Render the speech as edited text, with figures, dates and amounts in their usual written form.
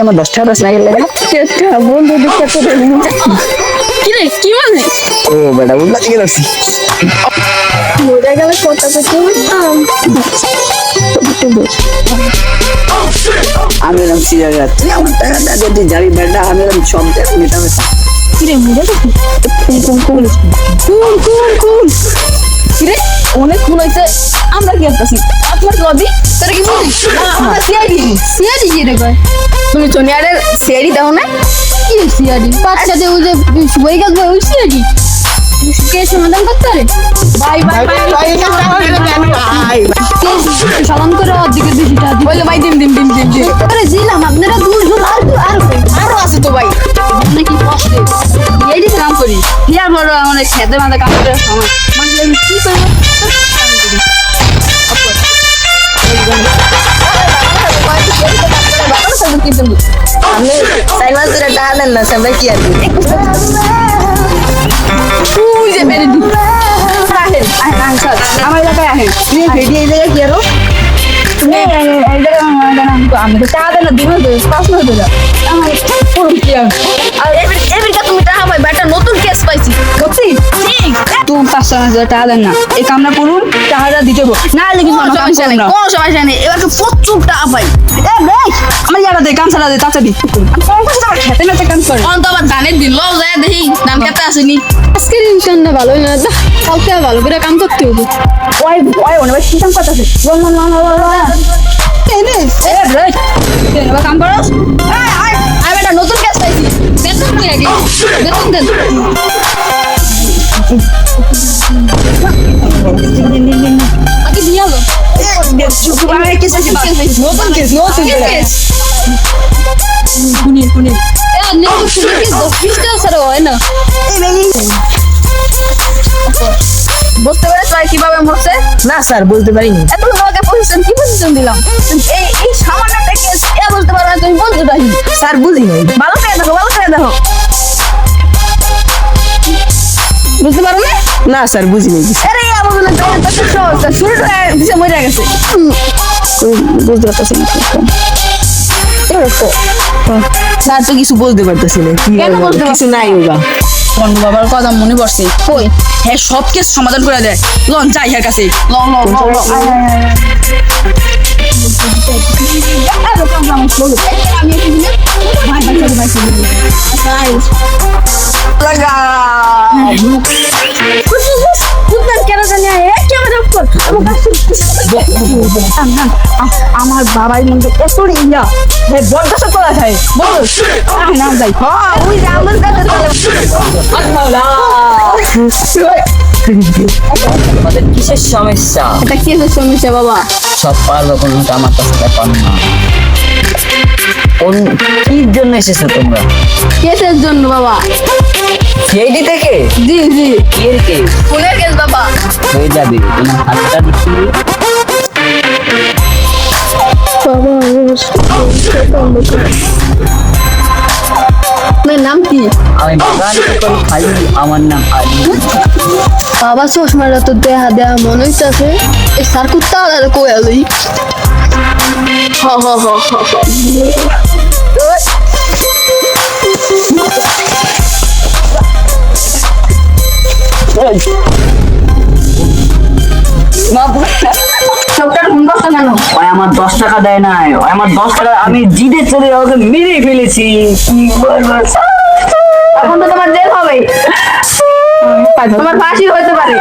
আমার 10 টাকা সাইকেল লাগে বন্ধু দেখতে কি রে কি মানে ও বেটা উল্টা দিকে যাচ্ছি মজা গেলে কত কিছু আমি এরকম সিরিয়াস তুই আমার টাকাটা যদি যাবি বেটা আমি এরকম সব দেখ মেটাবে কি রে মজা কোন কি রে অনেক খুন হয়েছে আমরা কি করতেছি আপনার লবি তোরা কি বলিস আমরা সিআইডি কি রে কয় তুমি সোনিয়ারের সিআইডি দাও না কি সিআইডি বাচ্চাতে ওই যে বই গাছ ওই সিআইডি কে সমাধান করতে পারে বাই সালাম করে অর্ধেকের বেশিটা বলে ভাই দিম আরে জিলাম আপনারা দূর আরো আছে তো ভাই নাকি কষ্টে এইটি কাম করি ইয়ার বড় আমাদের খেতে মাথা কাম করে মানে কি করব আমি সাইকেল ধরে টাকা দেন না সবাই কি আছে তুই যে মেরে দি আমার এলাকায় আহেন তুই ভিডিও এই জায়গায় কি আরো আমি তো টাকা দেন না দিব প্রশ্ন হতে যা আমার পুরো ক্লিয়ার আর এবারে তুমি টাকা পাই বেটা নতুন কেস পাইছি বুঝছি ঠিক তুই 500,000 টাকা দেন না এই কামনা করুন টাকাটা দিতে হবে না লেগে কোনো সমস্যা নেই এবার তো প্রচুর টাকা পাই এ ভাই আমার ইয়ারা দে কাম ছাড়া দে তাড়াতাড়ি আমি কোন কিছু আমার খেতে না কাম করে অন তো আবার ধানের দিন লও যায় দেখি ধান খেতে আসেনি আজকে ইনশাআল্লাহ ভালো না কালকে ভালো করে কাম করতে হবে ওই অনেক কি কাম করতেছে কাম করো আয় বেটা নতুন কেস পাইছি বেতন তুই আগে বেতন দেন আগে দিয়া লো নতুন কেস পুনি এ নেক্সট কেস 10-20 টা ছাড়া হয় না বুঝতে পেরেছ কিভাবে মরছে না স্যার বলতে পারিনি এত তোমাকে পজিশন কি পজিশন দিলাম এই সামান্য একটা কেস এ বলতে পারো না তুমি বলতে পারি স্যার বুঝি নাই ভালো করে দেখো বুঝতে পারো না না স্যার বুঝি নাই আরে আমাদের না তো সহজ শুরু দিছে মরে গেছে বুঝতে পারতেছি না স্যার তো কিছু বলতে পারতেছি না কি কিছু নাই ওগা বন্ধু বাবার কথা মনে পড়ছে কই হ্যাঁ সব কেস সমাধান করে দেয় লন যাই এর কাছে লন আমার বাবার মধ্যে এত ইয়া বদমাশা করা যায় বল নাম যাই ওই যে আমার কাছে আমাদের কিসের সমস্যা এটা কিসের সমস্যা বাবা সব পারবো কোনো আমার কাছে ব্যাপার না কোন কি জন্য এসেছো তোমরা কেসের জন্য বাবা সিআইডি থেকে জি এর কেস ফুলের কেস বাবা হয়ে যাবে তোমার হাতটা দেখি আপনার নাম কি আমি বাগান খাই আমার নাম আলী বাবা চশমাটা তো দেয়া মনে হইতেছে এই সার কুত্তা কই আলই আমার 10 টাকা দেয় নাই আমার 10 টাকা আমি জিদে চলে ওকে মেরে ফেলেছি কি বলবো এখন তো তোমার জেল হবে তোমার ফাঁসি হতে পারে